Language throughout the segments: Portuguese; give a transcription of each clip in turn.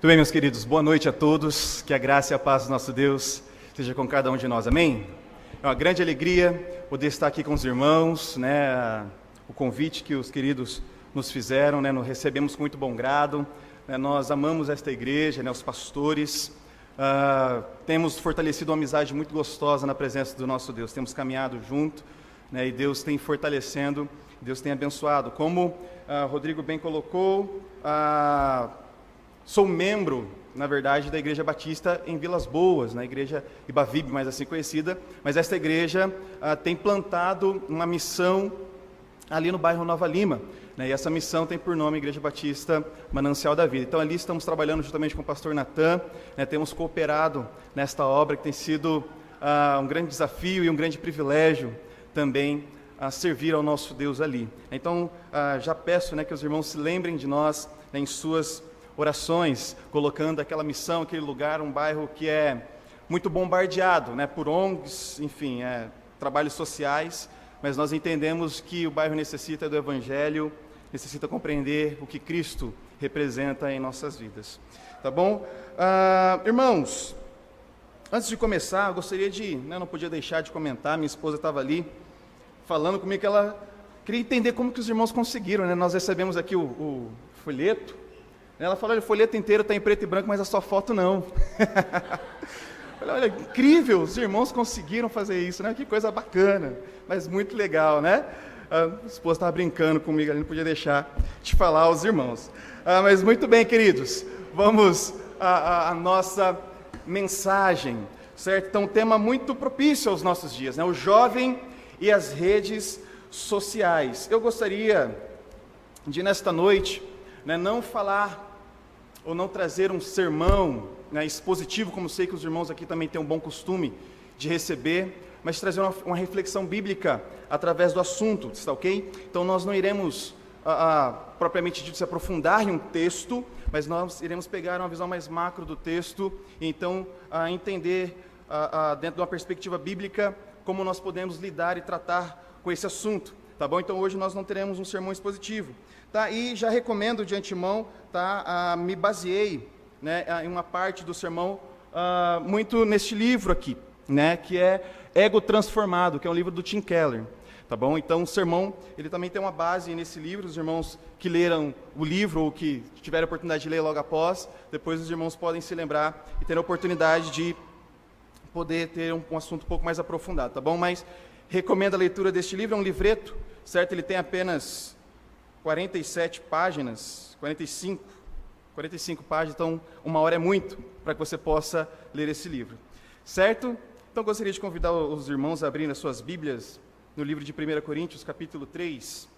Muito bem, meus queridos, boa noite a todos, que a graça e a paz do nosso Deus seja com cada um de nós, amém? É uma grande alegria poder estar aqui com os irmãos, o convite que os queridos nos fizeram, nos recebemos com muito bom grado, nós amamos esta igreja, os pastores, temos fortalecido uma amizade muito gostosa na presença do nosso Deus, temos caminhado junto, e Deus tem fortalecendo, Deus tem abençoado, como Rodrigo bem colocou, sou membro, na verdade, da Igreja Batista em Vilas Boas, na Igreja Ibavibe, mais assim conhecida, mas esta igreja tem plantado uma missão ali no bairro Nova Lima, e essa missão tem por nome Igreja Batista Manancial da Vida. Então ali estamos trabalhando juntamente com o pastor Natan, temos cooperado nesta obra que tem sido um grande desafio e um grande privilégio também a servir ao nosso Deus ali. Então já peço que os irmãos se lembrem de nós em suas orações, colocando aquela missão, aquele lugar, um bairro que é muito bombardeado, por ONGs, enfim, trabalhos sociais, mas nós entendemos que o bairro necessita do Evangelho, necessita compreender o que Cristo representa em nossas vidas. Tá bom? Irmãos, antes de começar, eu gostaria de, não podia deixar de comentar, minha esposa estava ali, falando comigo que ela queria entender como que os irmãos conseguiram, Nós recebemos aqui o folheto. Ela falou, olha, o folheto inteiro está em preto e branco, mas a sua foto não. Olha, incrível, os irmãos conseguiram fazer isso, Que coisa bacana, mas muito legal, A esposa estava brincando comigo, ela não podia deixar de falar aos irmãos. Mas muito bem, queridos, vamos à nossa mensagem, certo? Então, um tema muito propício aos nossos dias, O jovem e as redes sociais. Eu gostaria de, nesta noite, não falar ou não trazer um sermão expositivo, como sei que os irmãos aqui também têm um bom costume de receber, mas trazer uma reflexão bíblica através do assunto, está ok? Então nós não iremos, propriamente dito, se aprofundar em um texto, mas nós iremos pegar uma visão mais macro do texto, e então entender, dentro de uma perspectiva bíblica, como nós podemos lidar e tratar com esse assunto. Tá bom? Então hoje nós não teremos um sermão expositivo. Tá? E já recomendo de antemão, me baseei em uma parte do sermão muito neste livro aqui, que é Ego Transformado, que é um livro do Tim Keller. Tá bom? Então o sermão, ele também tem uma base nesse livro, os irmãos que leram o livro ou que tiveram a oportunidade de ler logo após, depois os irmãos podem se lembrar e ter a oportunidade de poder ter um assunto um pouco mais aprofundado, tá bom? Mas recomendo a leitura deste livro, é um livreto, certo? Ele tem apenas 47 páginas, 45 páginas, então uma hora é muito para que você possa ler esse livro, certo? Então gostaria de convidar os irmãos a abrirem as suas Bíblias no livro de 1 Coríntios, capítulo 3.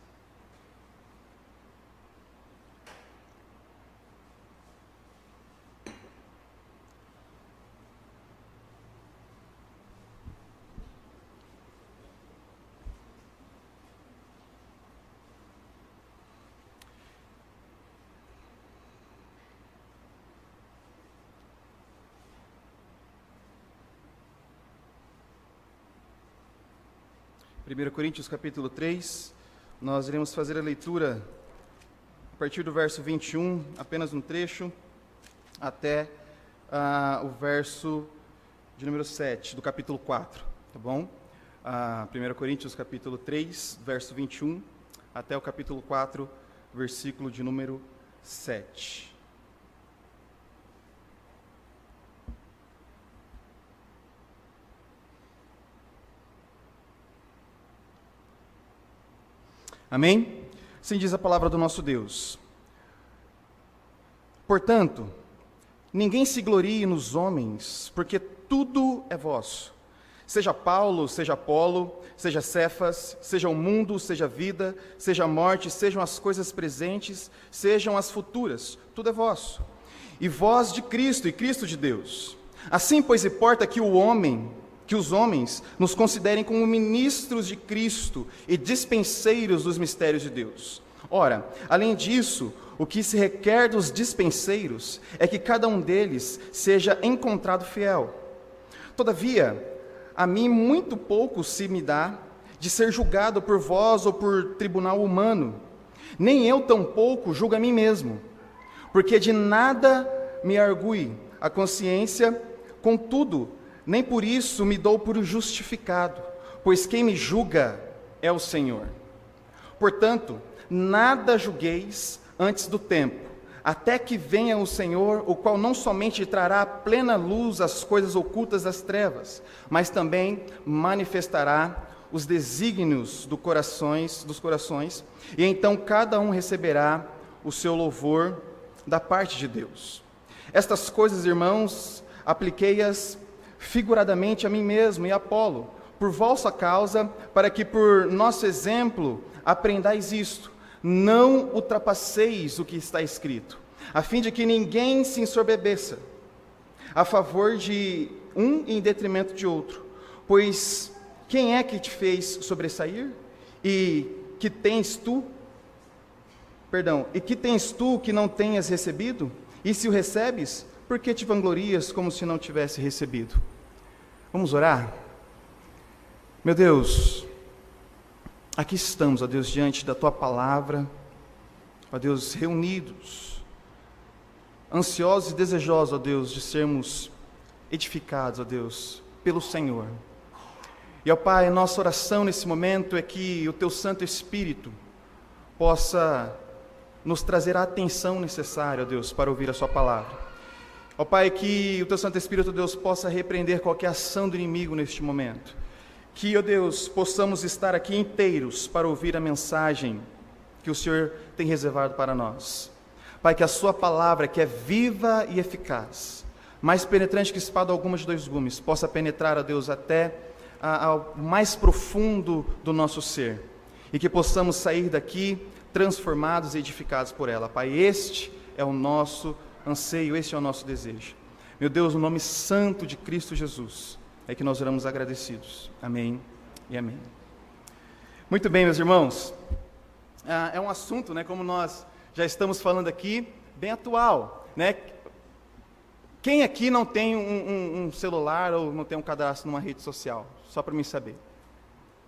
Coríntios capítulo 3, nós iremos fazer a leitura a partir do verso 21, apenas um trecho, até o verso de número 7, do capítulo 4, tá bom? 1 Coríntios capítulo 3, verso 21, até o capítulo 4, versículo de número 7. Amém? Assim diz a palavra do nosso Deus. Portanto, ninguém se glorie nos homens, porque tudo é vosso. Seja Paulo, seja Apolo, seja Cefas, seja o mundo, seja a vida, seja a morte, sejam as coisas presentes, sejam as futuras, tudo é vosso. E vós de Cristo, e Cristo de Deus. Assim, pois, importa que os homens nos considerem como ministros de Cristo e dispenseiros dos mistérios de Deus. Ora, além disso, o que se requer dos dispenseiros é que cada um deles seja encontrado fiel. Todavia, a mim muito pouco se me dá de ser julgado por vós ou por tribunal humano. Nem eu tampouco julgo a mim mesmo, porque de nada me argue a consciência, contudo, nem por isso me dou por justificado, pois quem me julga é o Senhor. Portanto, nada julgueis antes do tempo, até que venha o Senhor, o qual não somente trará à plena luz as coisas ocultas das trevas, mas também manifestará os desígnios dos corações, e então cada um receberá o seu louvor da parte de Deus. Estas coisas, irmãos, apliquei-as figuradamente a mim mesmo e a Apolo, por vossa causa, para que por nosso exemplo aprendais isto: não ultrapasseis o que está escrito, a fim de que ninguém se ensoberbeça a favor de um em detrimento de outro. Pois quem é que te fez sobressair? E que tens tu que não tenhas recebido? E se o recebes, por que te vanglorias como se não tivesse recebido? Vamos orar? Meu Deus, aqui estamos, ó Deus, diante da Tua palavra, ó Deus, reunidos, ansiosos e desejosos, ó Deus, de sermos edificados, ó Deus, pelo Senhor. E, ó Pai, nossa oração nesse momento é que o Teu Santo Espírito possa nos trazer a atenção necessária, ó Deus, para ouvir a Sua palavra. Ó Pai, que o Teu Santo Espírito, ó Deus, possa repreender qualquer ação do inimigo neste momento. Que, ó Deus, possamos estar aqui inteiros para ouvir a mensagem que o Senhor tem reservado para nós. Pai, que a Sua palavra, que é viva e eficaz, mais penetrante que espada alguma de 2 gumes, possa penetrar, ó Deus, até ao mais profundo do nosso ser, e que possamos sair daqui transformados e edificados por ela. Pai, este é o nosso anseio, este é o nosso desejo. Meu Deus, no nome santo de Cristo Jesus, é que nós oramos agradecidos. Amém e amém. Muito bem, meus irmãos, é um assunto, como nós já estamos falando aqui, bem atual, Quem aqui não tem um celular ou não tem um cadastro numa rede social? Só para mim saber.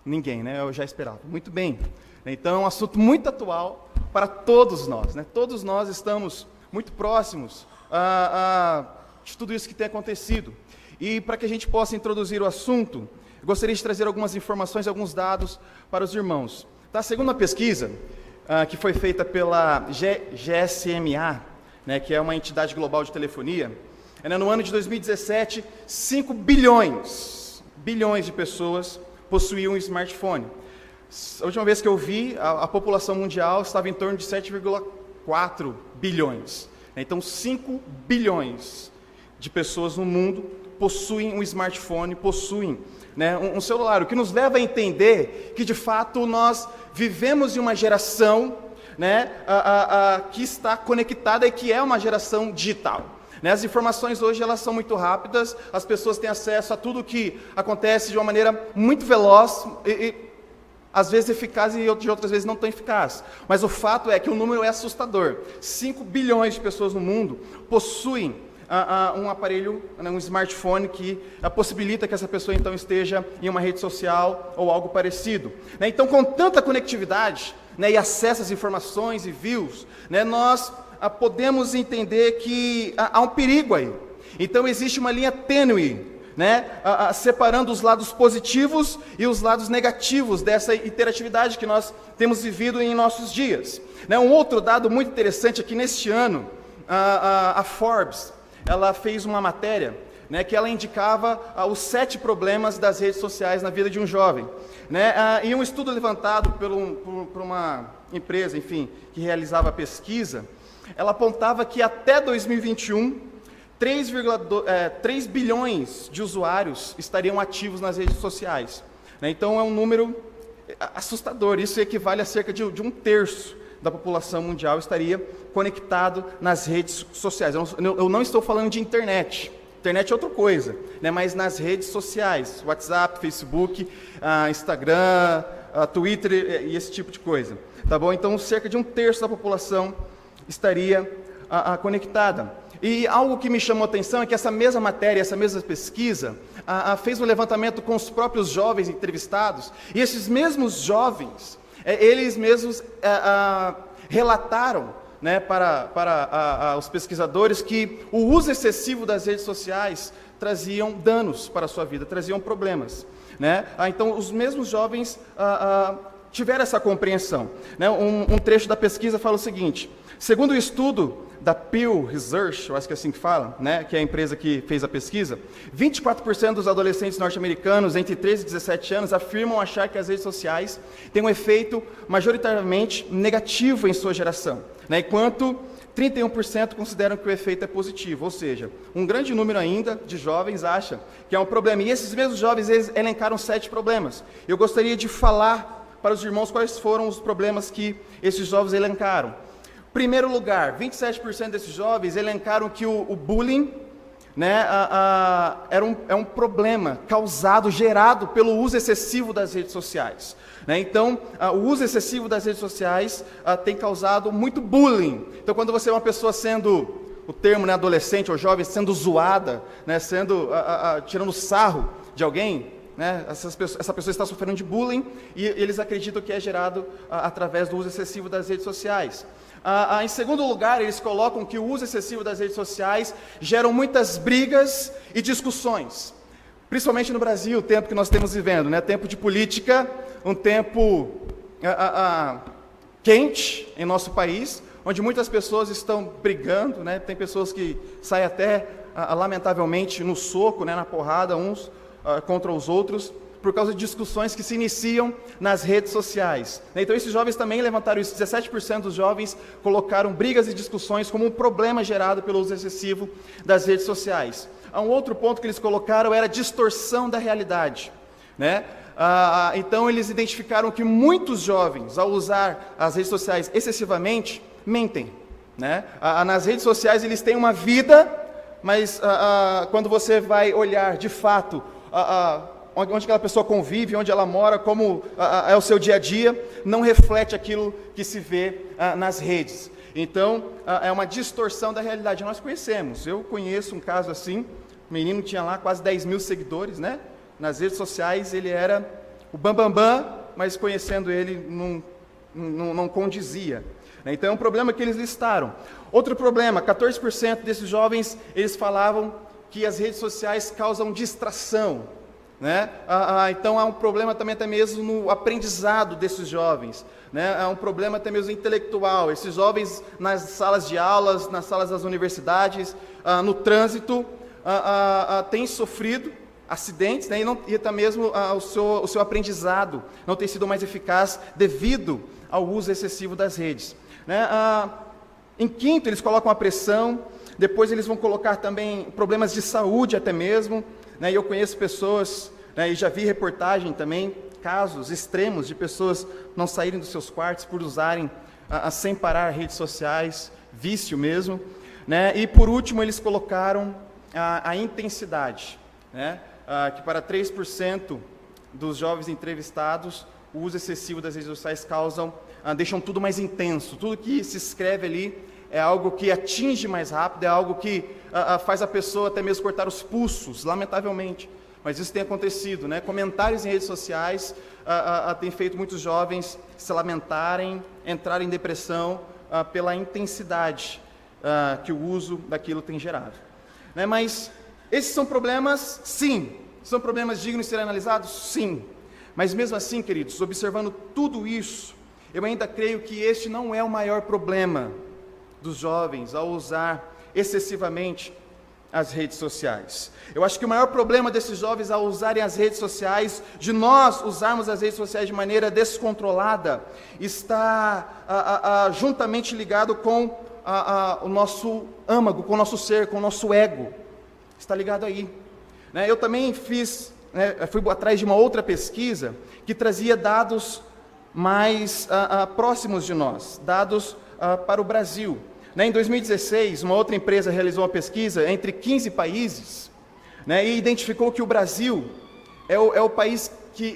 Ninguém, Eu já esperava. Muito bem. Então, é um assunto muito atual para todos nós, Todos nós estamos muito próximos de tudo isso que tem acontecido. E para que a gente possa introduzir o assunto, eu gostaria de trazer algumas informações, alguns dados para os irmãos. Segundo uma pesquisa que foi feita pela GSMA, que é uma entidade global de telefonia, no ano de 2017, 5 bilhões de pessoas possuíam um smartphone. A última vez que eu vi, a população mundial estava em torno de 7,4 bilhões. Então, 5 bilhões de pessoas no mundo possuem um smartphone, possuem um celular, o que nos leva a entender que, de fato, nós vivemos em uma geração que está conectada e que é uma geração digital. As informações hoje elas são muito rápidas, as pessoas têm acesso a tudo que acontece de uma maneira muito veloz, e às vezes eficaz e de outras vezes não tão eficaz. Mas o fato é que o número é assustador. 5 bilhões de pessoas no mundo possuem um aparelho, um smartphone que possibilita que essa pessoa então esteja em uma rede social ou algo parecido. Então, com tanta conectividade e acesso às informações e views, nós podemos entender que há um perigo aí. Então existe uma linha tênue, separando os lados positivos e os lados negativos dessa interatividade que nós temos vivido em nossos dias. Um outro dado muito interessante aqui neste ano, a Forbes, ela fez uma matéria, que ela indicava os 7 problemas das redes sociais na vida de um jovem. E um estudo levantado por uma empresa, que realizava a pesquisa, ela apontava que até 2021, 3 bilhões de usuários estariam ativos nas redes sociais. Então é um número assustador, isso equivale a cerca de 1/3 da população mundial estaria conectado nas redes sociais. Eu não estou falando de internet. Internet é outra coisa, mas nas redes sociais, WhatsApp, Facebook, Instagram, Twitter e esse tipo de coisa. Tá bom? Então cerca de 1/3 da população estaria conectada. E algo que me chamou a atenção é que essa mesma matéria, essa mesma pesquisa, fez um levantamento com os próprios jovens entrevistados, e esses mesmos jovens, eles mesmos relataram né, para os pesquisadores que o uso excessivo das redes sociais traziam danos para a sua vida, traziam problemas, né? Então, os mesmos jovens tiveram essa compreensão, né? Um trecho da pesquisa fala o seguinte: segundo o estudo da Pew Research, eu acho que é assim que fala, né, que é a empresa que fez a pesquisa, 24% dos adolescentes norte-americanos entre 13 e 17 anos afirmam achar que as redes sociais têm um efeito majoritariamente negativo em sua geração, né, enquanto 31% consideram que o efeito é positivo, ou seja, um grande número ainda de jovens acha que é um problema. E esses mesmos jovens, eles elencaram 7 problemas. Eu gostaria de falar para os irmãos quais foram os problemas que esses jovens elencaram. Primeiro lugar, 27% desses jovens elencaram que o bullying, né, é um problema causado, gerado pelo uso excessivo das redes sociais, né? Então, o uso excessivo das redes sociais tem causado muito bullying. Então, quando você é uma pessoa sendo, o termo, né, adolescente ou jovem, sendo zoada, né, tirando sarro de alguém, né, essa pessoa está sofrendo de bullying e eles acreditam que é gerado através do uso excessivo das redes sociais. Em segundo lugar, eles colocam que o uso excessivo das redes sociais geram muitas brigas e discussões, principalmente no Brasil, o tempo que nós estamos vivendo, né? Tempo de política, um tempo quente em nosso país, onde muitas pessoas estão brigando, né? Tem pessoas que saem até, lamentavelmente, no soco, né? Na porrada, uns contra os outros, por causa de discussões que se iniciam nas redes sociais. Então, esses jovens também levantaram isso. 17% dos jovens colocaram brigas e discussões como um problema gerado pelo uso excessivo das redes sociais. Um outro ponto que eles colocaram era a distorção da realidade, né? Então, eles identificaram que muitos jovens, ao usar as redes sociais excessivamente, mentem, né? Nas redes sociais, eles têm uma vida, mas quando você vai olhar de fato onde aquela pessoa convive, onde ela mora, como é o seu dia a dia, não reflete aquilo que se vê nas redes. Então, é uma distorção da realidade. Nós conhecemos, eu conheço um caso assim, o menino tinha lá quase 10 mil seguidores, né? Nas redes sociais ele era o bambambam, mas conhecendo ele não condizia. Então, é um problema que eles listaram. Outro problema, 14% desses jovens, eles falavam que as redes sociais causam distração, né? Então há um problema também até mesmo no aprendizado desses jovens, né? Há um problema até mesmo intelectual. Esses jovens nas salas de aulas, nas salas das universidades, no trânsito, têm sofrido acidentes, né? E até mesmo o seu aprendizado não tem sido mais eficaz devido ao uso excessivo das redes, né? Em quinto, eles colocam a pressão. Depois eles vão colocar também problemas de saúde até mesmo, né? E eu conheço pessoas, né, e já vi reportagem também, casos extremos de pessoas não saírem dos seus quartos por usarem sem parar redes sociais, vício mesmo, né? E por último eles colocaram a intensidade, né? Que para 3% dos jovens entrevistados, o uso excessivo das redes sociais deixam tudo mais intenso, tudo que se escreve ali é algo que atinge mais rápido, é algo que faz a pessoa até mesmo cortar os pulsos, lamentavelmente. Mas isso tem acontecido, né? Comentários em redes sociais têm feito muitos jovens se lamentarem, entrarem em depressão pela intensidade que o uso daquilo tem gerado, né? Mas esses são problemas, sim. São problemas dignos de serem analisados? Sim. Mas mesmo assim, queridos, observando tudo isso, eu ainda creio que este não é o maior problema dos jovens ao usar excessivamente as redes sociais. Eu acho que o maior problema desses jovens ao usarem as redes sociais, de nós usarmos as redes sociais de maneira descontrolada, está juntamente ligado com o nosso âmago, com o nosso ser, com o nosso ego. Está ligado aí, né? Eu também fui atrás de uma outra pesquisa que trazia dados mais próximos de nós, dados para o Brasil. Em 2016, uma outra empresa realizou uma pesquisa entre 15 países, né, e identificou que o Brasil é o país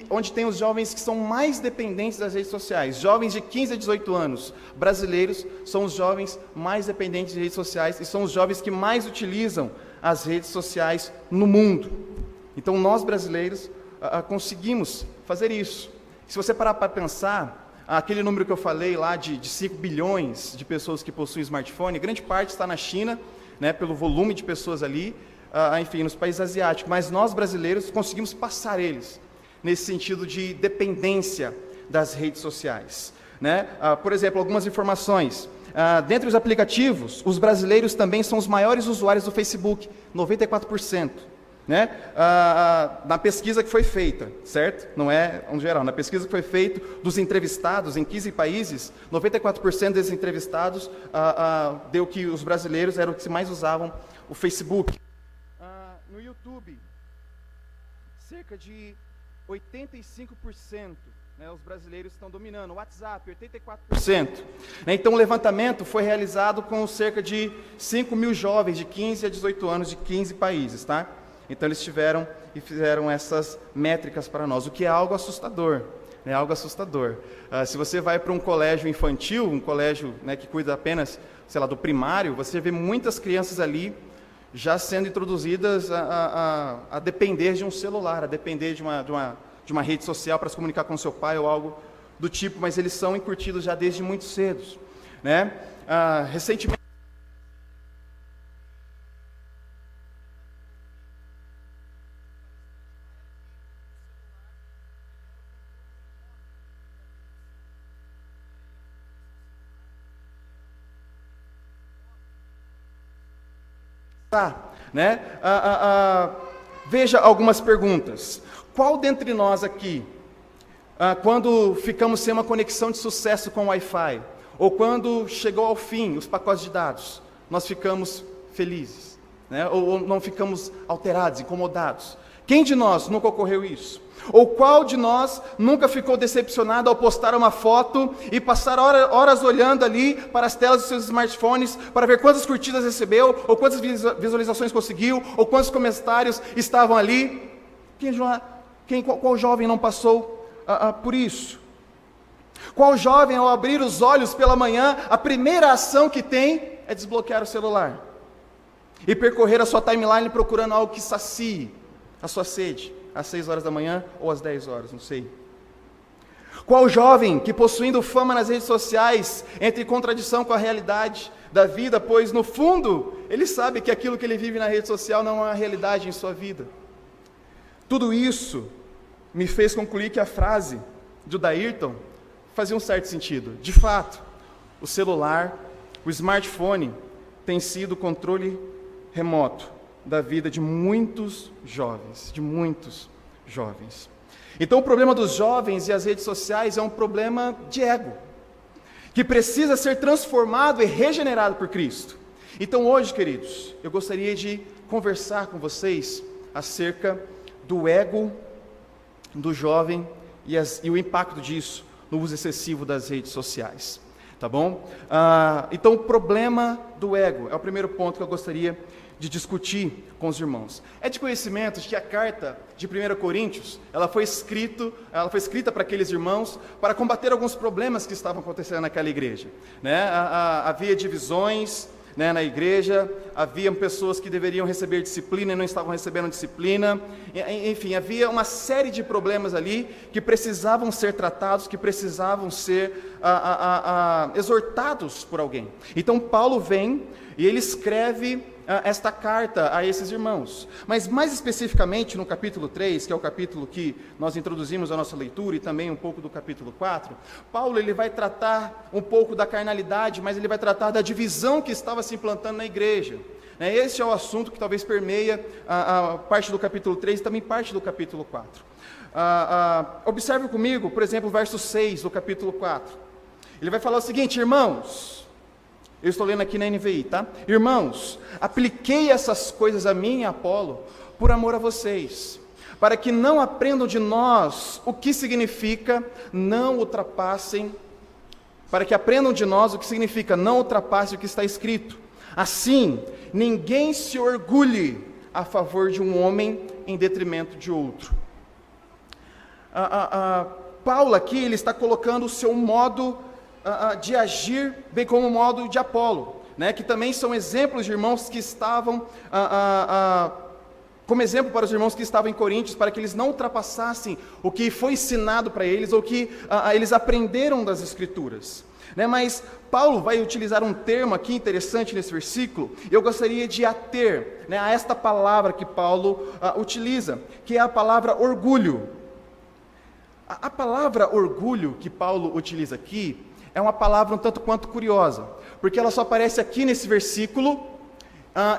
onde tem os jovens que são mais dependentes das redes sociais. Jovens de 15 a 18 anos, brasileiros, são os jovens mais dependentes de redes sociais e são os jovens que mais utilizam as redes sociais no mundo. Então, nós brasileiros conseguimos fazer isso. Se você parar para pensar, Aquele número que eu falei lá de 5 bilhões de pessoas que possuem smartphone, grande parte está na China, né, pelo volume de pessoas ali, enfim, nos países asiáticos. Mas nós, brasileiros, conseguimos passar eles nesse sentido de dependência das redes sociais. Né? Por exemplo, algumas informações. Dentre os aplicativos, os brasileiros também são os maiores usuários do Facebook, 94%. Né? Na pesquisa que foi feita, certo? Não é um geral, na pesquisa que foi feita dos entrevistados em 15 países, 94% desses entrevistados deu que os brasileiros eram os que mais usavam o Facebook. No YouTube, cerca de 85%, né, os brasileiros estão dominando. O WhatsApp, 84%. Né, então o levantamento foi realizado com cerca de 5 mil jovens de 15 a 18 anos de 15 países, tá? Então eles tiveram e fizeram essas métricas para nós, o que é algo assustador, né, algo assustador. Se você vai para um colégio infantil, um colégio, né, que cuida apenas, sei lá, do primário, você vê muitas crianças ali já sendo introduzidas a depender de um celular, a depender de uma rede social para se comunicar com seu pai ou algo do tipo, mas eles são incutidos já desde muito cedo. Né? Recentemente, né? Veja algumas perguntas. Qual dentre nós aqui, quando ficamos sem uma conexão de sucesso com o Wi-Fi, ou quando chegou ao fim os pacotes de dados, nós ficamos felizes, né? Ou não ficamos alterados, incomodados? Quem de nós nunca ocorreu isso? Ou qual de nós nunca ficou decepcionado ao postar uma foto e passar horas olhando ali para as telas dos seus smartphones para ver quantas curtidas recebeu, ou quantas visualizações conseguiu, ou quantos comentários estavam ali? Qual jovem não passou por isso? Qual jovem, ao abrir os olhos pela manhã, a primeira ação que tem é desbloquear o celular e percorrer a sua timeline procurando algo que sacie a sua sede, às 6 horas da manhã ou às 10 horas, não sei. Qual jovem que, possuindo fama nas redes sociais, entra em contradição com a realidade da vida, pois no fundo ele sabe que aquilo que ele vive na rede social não é uma realidade em sua vida? Tudo isso me fez concluir que a frase do Dayrton fazia um certo sentido. De fato, o celular, o smartphone, tem sido o controle remoto da vida de muitos jovens, Então o problema dos jovens e as redes sociais é um problema de ego, que precisa ser transformado e regenerado por Cristo. Então hoje, queridos, eu gostaria de conversar com vocês acerca do ego do jovem e o impacto disso no uso excessivo das redes sociais. Tá bom? Então o problema do ego é o primeiro ponto que eu gostaria de discutir com os irmãos. É de conhecimento de que a carta de 1 Coríntios, ela foi escrita para aqueles irmãos para combater alguns problemas que estavam acontecendo naquela igreja. Né? Havia divisões, né, na igreja, haviam pessoas que deveriam receber disciplina e não estavam recebendo disciplina, enfim, havia uma série de problemas ali que precisavam ser tratados, que precisavam ser exortados por alguém. Então Paulo vem e ele escreve esta carta a esses irmãos, mas mais especificamente no capítulo 3, que é o capítulo que nós introduzimos a nossa leitura, e também um pouco do capítulo 4, Paulo ele vai tratar um pouco da carnalidade, mas ele vai tratar da divisão que estava se implantando na igreja. Esse é o assunto que talvez permeia a parte do capítulo 3 e também parte do capítulo 4. Observe comigo, por exemplo, o verso 6 do capítulo 4. Ele vai falar o seguinte: irmãos, eu estou lendo aqui na NVI, tá? Irmãos, apliquei essas coisas a mim e a Apolo por amor a vocês, para que não aprendam de nós o que significa não ultrapassem, para que aprendam de nós o que significa não ultrapassem o que está escrito. Assim, ninguém se orgulhe a favor de um homem em detrimento de outro. Paulo aqui, ele está colocando o seu modo de agir, bem como o modo de Apolo, né, que também são exemplos de irmãos que estavam como exemplo para os irmãos que estavam em Coríntios, para que eles não ultrapassassem o que foi ensinado para eles, ou que eles aprenderam das Escrituras. Mas Paulo vai utilizar um termo aqui interessante nesse versículo, e eu gostaria de ater a esta palavra que Paulo utiliza, que é a palavra orgulho. A palavra orgulho que Paulo utiliza aqui é uma palavra um tanto quanto curiosa, porque ela só aparece aqui nesse versículo,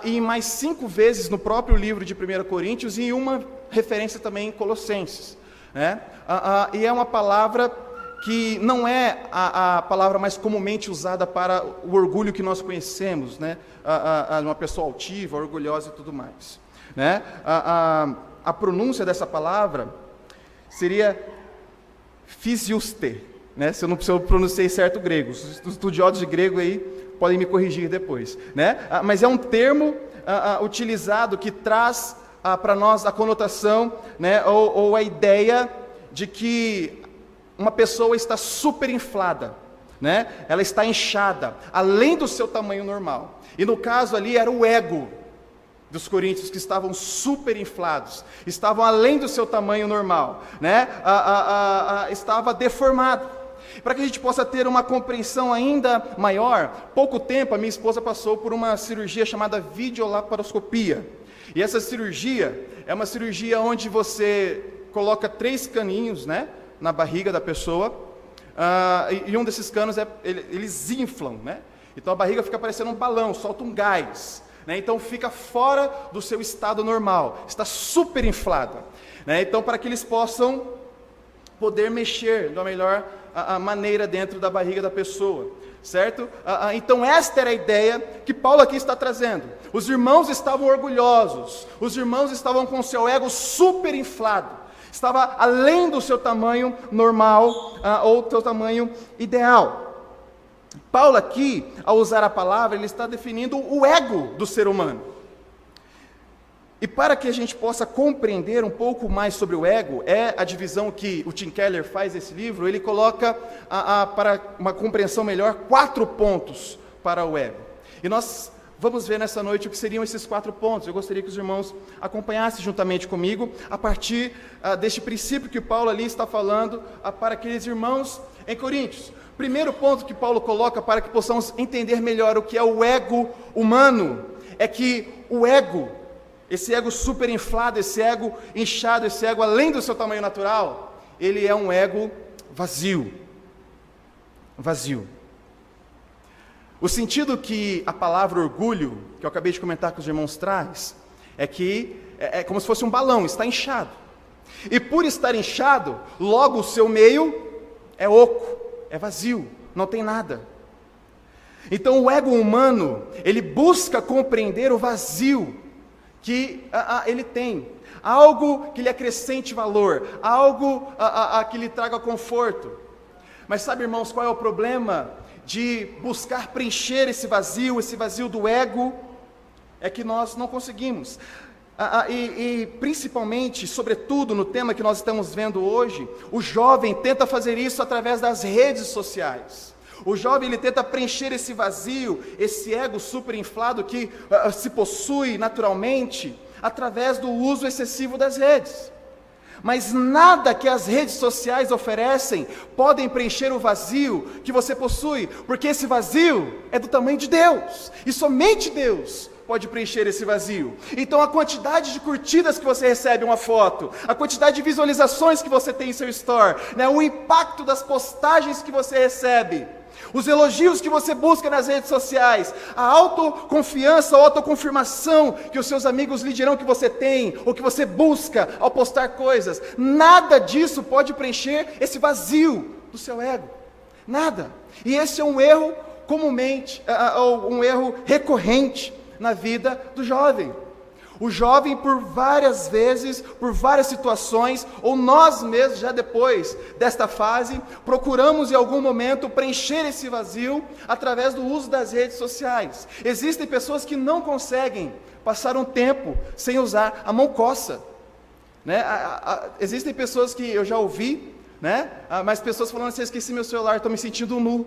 e mais 5 vezes no próprio livro de 1 Coríntios, e uma referência também em Colossenses. E é uma palavra que não é a palavra mais comumente usada para o orgulho que nós conhecemos, uma pessoa altiva, orgulhosa e tudo mais. A pronúncia dessa palavra seria physiuste, se eu pronunciei certo o grego. Os estudiosos de grego aí podem me corrigir depois. Mas é um termo utilizado que traz para nós a conotação, ou a ideia de que uma pessoa está super inflada, ela está inchada, além do seu tamanho normal. E no caso ali era o ego dos coríntios, que estavam super inflados, estavam além do seu tamanho normal, estava deformado. Para que a gente possa ter uma compreensão ainda maior, pouco tempo a minha esposa passou por uma cirurgia chamada videolaparoscopia. E essa cirurgia é uma cirurgia onde você coloca 3 caninhos, na barriga da pessoa, e um desses canos eles inflam, Então a barriga fica parecendo um balão, solta um gás, Então fica fora do seu estado normal, está super inflada, Então para que eles possam poder mexer da melhor maneira dentro da barriga da pessoa, certo? Então esta era a ideia que Paulo aqui está trazendo. Os irmãos estavam orgulhosos, os irmãos estavam com o seu ego super inflado, estava além do seu tamanho normal, ou do seu tamanho ideal. Paulo aqui, ao usar a palavra, ele está definindo o ego do ser humano. E para que a gente possa compreender um pouco mais sobre o ego, é a divisão que o Tim Keller faz nesse livro. Ele coloca, para uma compreensão melhor, 4 pontos para o ego. E nós vamos ver nessa noite o que seriam esses 4 pontos. Eu gostaria que os irmãos acompanhassem juntamente comigo, a partir deste princípio que Paulo ali está falando para aqueles irmãos em Coríntios. Primeiro ponto que Paulo coloca para que possamos entender melhor o que é o ego humano, é que o ego, esse ego super inflado, esse ego inchado, esse ego além do seu tamanho natural, ele é um ego vazio. Vazio. O sentido que a palavra orgulho, que eu acabei de comentar que os irmãos traz, é que é como se fosse um balão, está inchado. E por estar inchado, logo o seu meio é oco, é vazio, não tem nada. Então o ego humano, ele busca compreender o vazio que ele tem, algo que lhe acrescente valor, algo que lhe traga conforto. Mas sabe, irmãos, qual é o problema de buscar preencher esse vazio do ego? É que nós não conseguimos. E principalmente, sobretudo no tema que nós estamos vendo hoje, o jovem tenta fazer isso através das redes sociais. O jovem ele tenta preencher esse vazio, esse ego super inflado que se possui naturalmente, através do uso excessivo das redes. Mas nada que as redes sociais oferecem podem preencher o vazio que você possui, porque esse vazio é do tamanho de Deus, e somente Deus pode preencher esse vazio. Então a quantidade de curtidas que você recebe uma foto, a quantidade de visualizações que você tem em seu store, o impacto das postagens que você recebe, os elogios que você busca nas redes sociais, a autoconfiança, a autoconfirmação que os seus amigos lhe dirão que você tem, ou que você busca ao postar coisas, nada disso pode preencher esse vazio do seu ego, nada. E esse é um erro comumente, ou um erro recorrente na vida do jovem. O jovem, por várias vezes, por várias situações, ou nós mesmos, já depois desta fase, procuramos em algum momento preencher esse vazio através do uso das redes sociais. Existem pessoas que não conseguem passar um tempo sem usar a mão coça. Existem pessoas que eu já ouvi, mas pessoas falando assim: esqueci meu celular, estou me sentindo nu.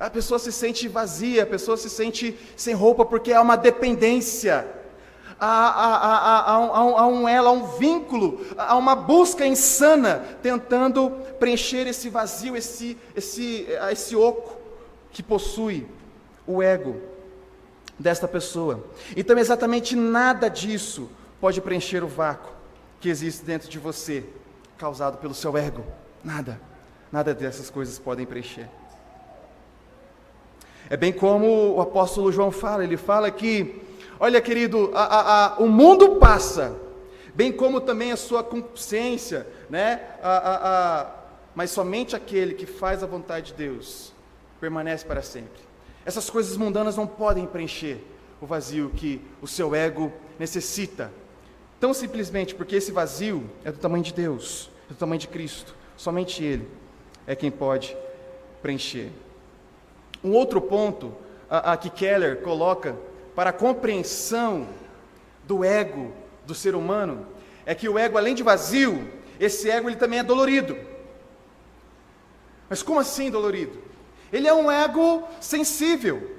A pessoa se sente vazia, a pessoa se sente sem roupa porque há uma dependência. Há um elo, há um vínculo, há uma busca insana tentando preencher esse vazio, esse oco que possui o ego desta pessoa. Então exatamente nada disso pode preencher o vácuo que existe dentro de você, causado pelo seu ego. Nada dessas coisas podem preencher. É bem como o apóstolo João fala, ele fala que, olha querido, o mundo passa, bem como também a sua concupiscência, né? Mas somente aquele que faz a vontade de Deus permanece para sempre. Essas coisas mundanas não podem preencher o vazio que o seu ego necessita, tão simplesmente porque esse vazio é do tamanho de Deus, é do tamanho de Cristo. Somente Ele é quem pode preencher. Um outro ponto que Keller coloca para a compreensão do ego do ser humano é que o ego, além de vazio, esse ego ele também é dolorido. Mas como assim dolorido? Ele é um ego sensível,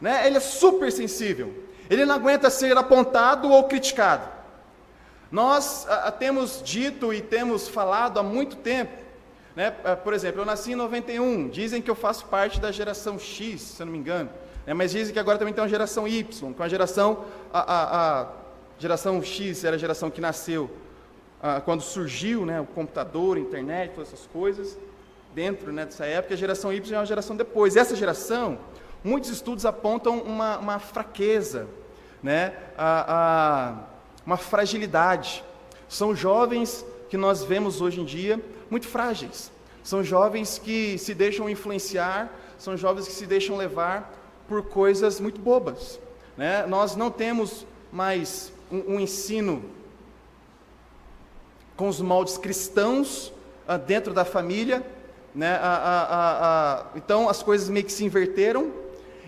né? Ele é super sensível. Ele não aguenta ser apontado ou criticado. Nós temos dito e temos falado há muito tempo, né? Por exemplo, eu nasci em 91, dizem que eu faço parte da geração X, se eu não me engano, né? Mas dizem que agora também tem uma geração Y, com a geração, a geração X era a geração que nasceu quando surgiu, né, o computador, a internet, todas essas coisas, dentro, né, dessa época. A geração Y é uma geração depois. Essa geração, muitos estudos apontam uma fraqueza, né, uma fragilidade. São jovens que nós vemos hoje em dia muito frágeis. São jovens que se deixam influenciar, são jovens que se deixam levar por coisas muito bobas, né? Nós não temos mais um ensino com os moldes cristãos dentro da família, né? Então as coisas meio que se inverteram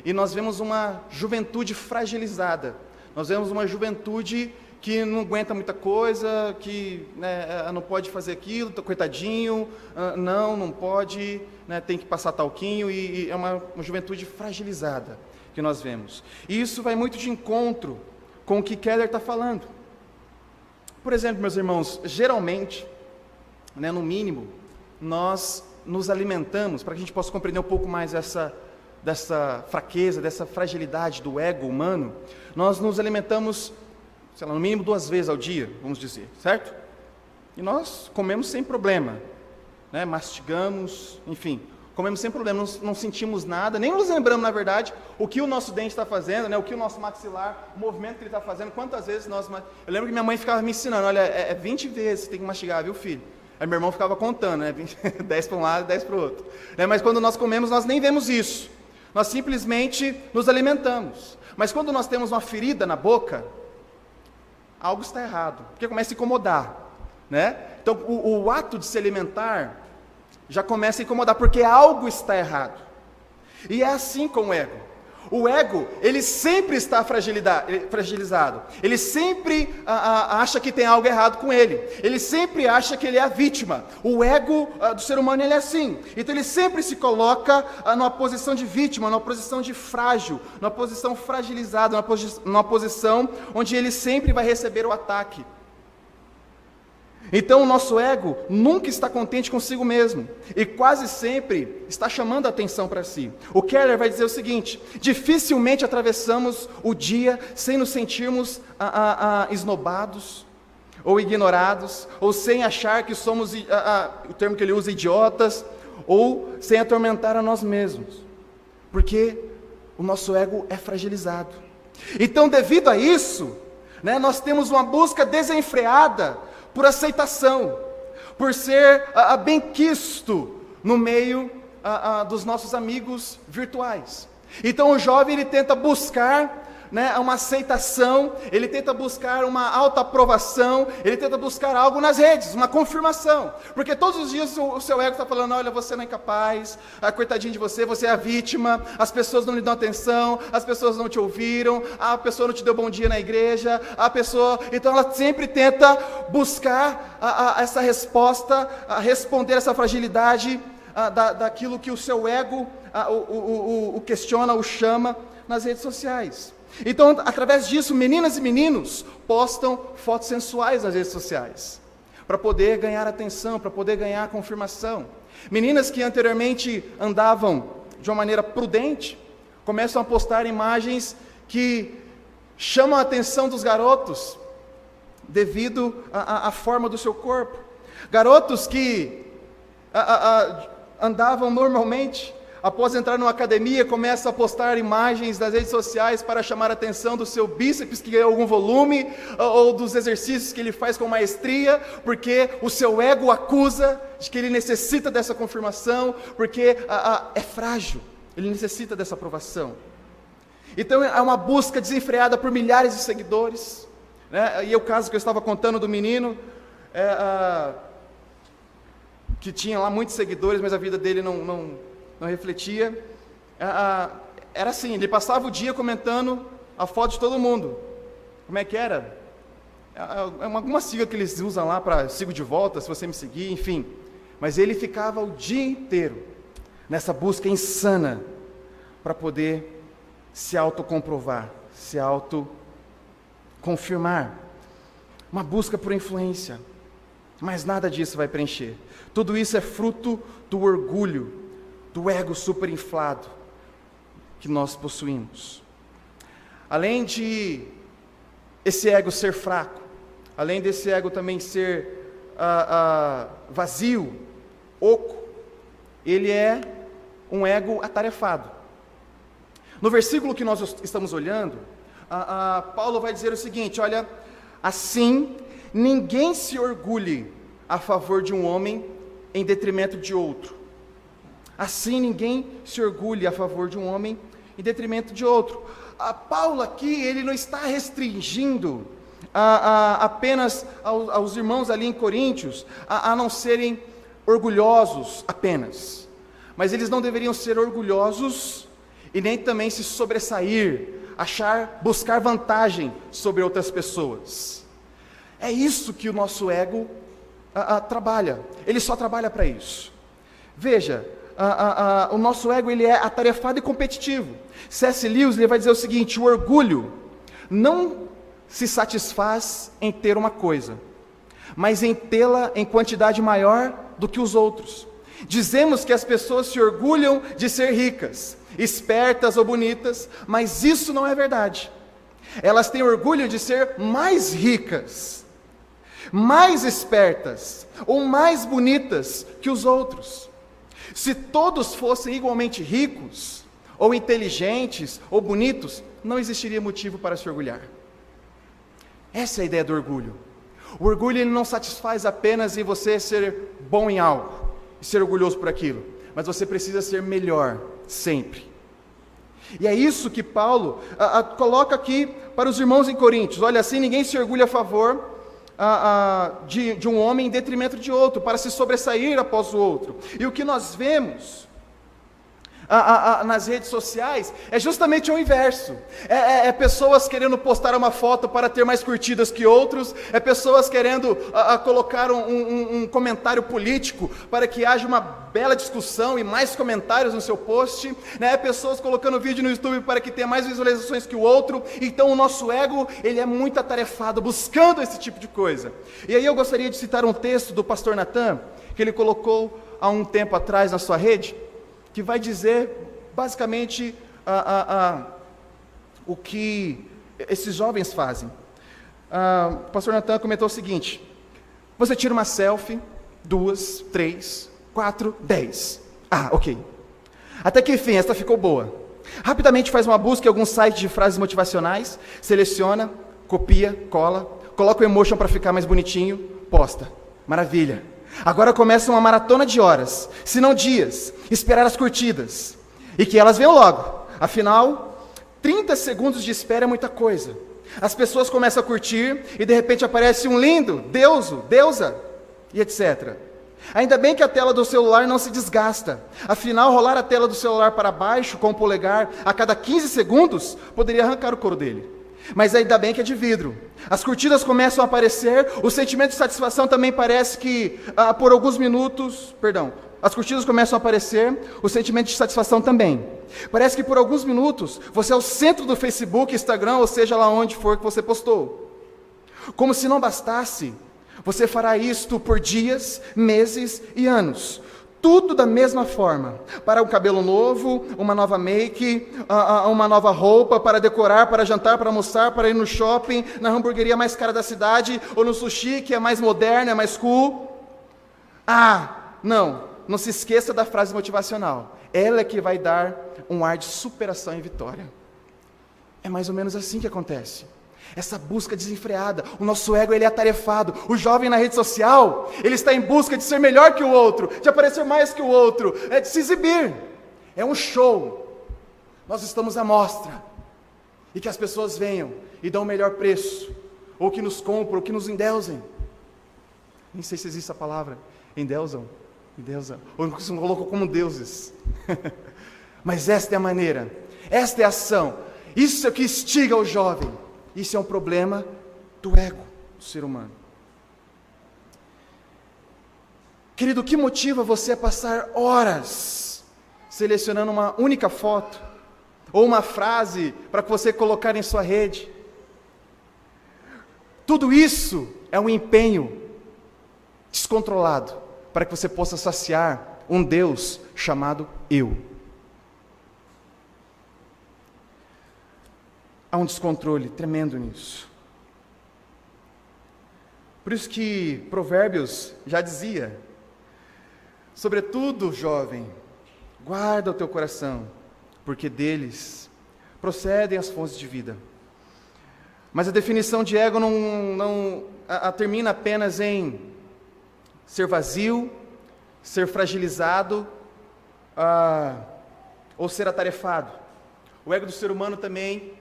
e nós vemos uma juventude fragilizada. Nós vemos uma juventude que não aguenta muita coisa, que, né, não pode fazer aquilo, coitadinho, não pode, né, tem que passar talquinho, e é uma juventude fragilizada que nós vemos. E isso vai muito de encontro com o que Keller está falando. Por exemplo, meus irmãos, geralmente, né, no mínimo, nós nos alimentamos, para que a gente possa compreender um pouco mais dessa fraqueza, dessa fragilidade do ego humano, nós nos alimentamos, sei lá, no mínimo 2 vezes ao dia, vamos dizer, certo? E nós comemos sem problema, né? Mastigamos, enfim, comemos sem problema, não sentimos nada, nem nos lembramos, na verdade, o que o nosso dente está fazendo, né? O que o nosso maxilar, o movimento que ele está fazendo, quantas vezes nós... Eu lembro que minha mãe ficava me ensinando, olha, 20 vezes você tem que mastigar, viu, filho? Aí meu irmão ficava contando, né? 10 para um lado, 10 para o outro. Né? Mas quando nós comemos, nós nem vemos isso. Nós simplesmente nos alimentamos. Mas quando nós temos uma ferida na boca, algo está errado, porque começa a incomodar, né? Então, o ato de se alimentar já começa a incomodar, porque algo está errado. E é assim com o ego. O ego, ele sempre está fragilizado. Ele sempre acha que tem algo errado com ele. Ele sempre acha que ele é a vítima. O ego do ser humano, ele é assim. Então, ele sempre se coloca numa posição de vítima, numa posição de frágil, numa posição fragilizada, numa posição onde ele sempre vai receber o ataque. Então o nosso ego nunca está contente consigo mesmo e quase sempre está chamando a atenção para si. O Keller vai dizer o seguinte: dificilmente atravessamos o dia sem nos sentirmos esnobados ou ignorados, ou sem achar que somos, o termo que ele usa, idiotas, ou sem atormentar a nós mesmos, porque o nosso ego é fragilizado. Então, devido a isso, né, nós temos uma busca desenfreada por aceitação, por ser benquisto no meio dos nossos amigos virtuais. Então o jovem, ele tenta buscar, né, uma aceitação, ele tenta buscar uma autoaprovação, ele tenta buscar algo nas redes, uma confirmação, porque todos os dias o seu ego está falando: olha, você não é capaz, coitadinho de você, você é a vítima, as pessoas não lhe dão atenção, as pessoas não te ouviram, a pessoa não te deu bom dia na igreja, então ela sempre tenta buscar essa resposta, responder essa fragilidade daquilo que o seu ego o questiona, o chama nas redes sociais. Então, através disso, meninas e meninos postam fotos sensuais nas redes sociais, para poder ganhar atenção, para poder ganhar confirmação. Meninas que anteriormente andavam de uma maneira prudente, começam a postar imagens que chamam a atenção dos garotos, devido à forma do seu corpo. Garotos que andavam normalmente, após entrar numa academia, começam a postar imagens nas redes sociais para chamar a atenção do seu bíceps que ganhou algum volume, ou dos exercícios que ele faz com maestria, porque o seu ego acusa de que ele necessita dessa confirmação, porque é frágil, ele necessita dessa aprovação. Então é uma busca desenfreada por milhares de seguidores, né? E o caso que eu estava contando do menino, que tinha lá muitos seguidores, mas a vida dele não refletia, era assim, ele passava o dia comentando a foto de todo mundo. Como é que era? Alguma sigla que eles usam lá para sigo de volta, se você me seguir, enfim. Mas ele ficava o dia inteiro nessa busca insana para poder se autocomprovar, se autoconfirmar. Uma busca por influência, mas nada disso vai preencher. Tudo isso é fruto do orgulho, do ego superinflado que nós possuímos. Além de esse ego ser fraco, além desse ego também ser vazio, oco, ele é um ego atarefado. No versículo que nós estamos olhando, Paulo vai dizer o seguinte: olha, assim ninguém se orgulhe a favor de um homem em detrimento de outro. Assim ninguém se orgulhe a favor de um homem em detrimento de outro. Paulo aqui, ele não está restringindo apenas aos irmãos ali em Coríntios a não serem orgulhosos apenas, mas eles não deveriam ser orgulhosos e nem também se sobressair, buscar vantagem sobre outras pessoas. É isso que o nosso ego trabalha, ele só trabalha para isso. Veja, o nosso ego, ele é atarefado e competitivo. C.S. Lewis, ele vai dizer o seguinte: o orgulho não se satisfaz em ter uma coisa, mas em tê-la em quantidade maior do que os outros. Dizemos que as pessoas se orgulham de ser ricas, espertas ou bonitas, mas isso não é verdade. Elas têm orgulho de ser mais ricas, mais espertas ou mais bonitas que os outros. Se todos fossem igualmente ricos, ou inteligentes, ou bonitos, não existiria motivo para se orgulhar. Essa é a ideia do orgulho. O orgulho, ele não satisfaz apenas em você ser bom em algo, e ser orgulhoso por aquilo, mas você precisa ser melhor, sempre. E é isso que Paulo coloca aqui para os irmãos em Coríntios. Olha, assim ninguém se orgulha a favor de um homem em detrimento de outro, para se sobressair após o outro. E o que nós vemos nas redes sociais é justamente o inverso. É pessoas querendo postar uma foto para ter mais curtidas que outros, é pessoas querendo colocar um comentário político para que haja uma bela discussão e mais comentários no seu post, né? É pessoas colocando vídeo no YouTube para que tenha mais visualizações que o outro. Então o nosso ego, ele é muito atarefado buscando esse tipo de coisa. E aí eu gostaria de citar um texto do pastor Natan, que ele colocou há um tempo atrás na sua rede, que vai dizer basicamente o que esses jovens fazem. O pastor Natan comentou o seguinte: você tira uma selfie, 2, 3, 4, 10. Ok. Até que enfim, esta ficou boa. Rapidamente faz uma busca em algum site de frases motivacionais, seleciona, copia, cola, coloca o emotion para ficar mais bonitinho, posta. Maravilha. Agora começa uma maratona de horas, se não dias, esperar as curtidas, e que elas venham logo. Afinal, 30 segundos de espera é muita coisa. As pessoas começam a curtir, e de repente aparece um lindo, deusa, e etc. Ainda bem que a tela do celular não se desgasta. Afinal, rolar a tela do celular para baixo com o polegar a cada 15 segundos poderia arrancar o couro dele. Mas ainda bem que é de vidro. As curtidas começam a aparecer, o sentimento de satisfação também parece que por alguns minutos, as curtidas começam a aparecer, o sentimento de satisfação também. Parece que por alguns minutos você é o centro do Facebook, Instagram, ou seja lá onde for que você postou. Como se não bastasse, você fará isto por dias, meses e anos. Tudo da mesma forma. Para um cabelo novo, uma nova make, uma nova roupa, para decorar, para jantar, para almoçar, para ir no shopping, na hamburgueria mais cara da cidade, ou no sushi, que é mais moderno, é mais cool. Não se esqueça da frase motivacional. Ela é que vai dar um ar de superação e vitória. É mais ou menos assim que acontece. Essa busca desenfreada, o nosso ego ele é atarefado. O jovem na rede social, ele está em busca de ser melhor que o outro, de aparecer mais que o outro, de se exibir. É um show. Nós estamos à mostra. E que as pessoas venham e dão o melhor preço, ou que nos compram, ou que nos endeusem. Nem sei se existe a palavra, endeusam, ou que se colocam como deuses. Mas esta é a maneira, esta é a ação, isso é o que instiga o jovem. Isso é um problema do ego do ser humano. Querido, o que motiva você a passar horas selecionando uma única foto ou uma frase para você colocar em sua rede? Tudo isso é um empenho descontrolado para que você possa saciar um Deus chamado eu. Há um descontrole tremendo nisso. Por isso que Provérbios já dizia: sobretudo, jovem, guarda o teu coração, porque deles procedem as fontes de vida. Mas a definição de ego não termina apenas em ser vazio, ser fragilizado, ou ser atarefado. O ego do ser humano também,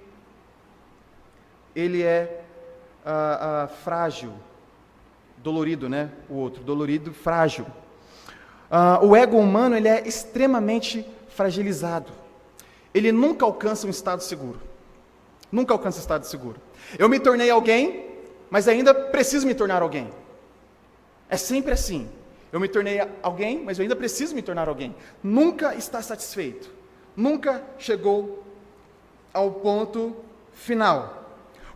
ele é frágil, dolorido, né? O outro, dolorido, frágil. O ego humano, ele é extremamente fragilizado. Ele nunca alcança um estado seguro. Nunca alcança um estado seguro. Eu me tornei alguém, mas ainda preciso me tornar alguém. É sempre assim. Eu me tornei alguém, mas eu ainda preciso me tornar alguém. Nunca está satisfeito. Nunca chegou ao ponto final.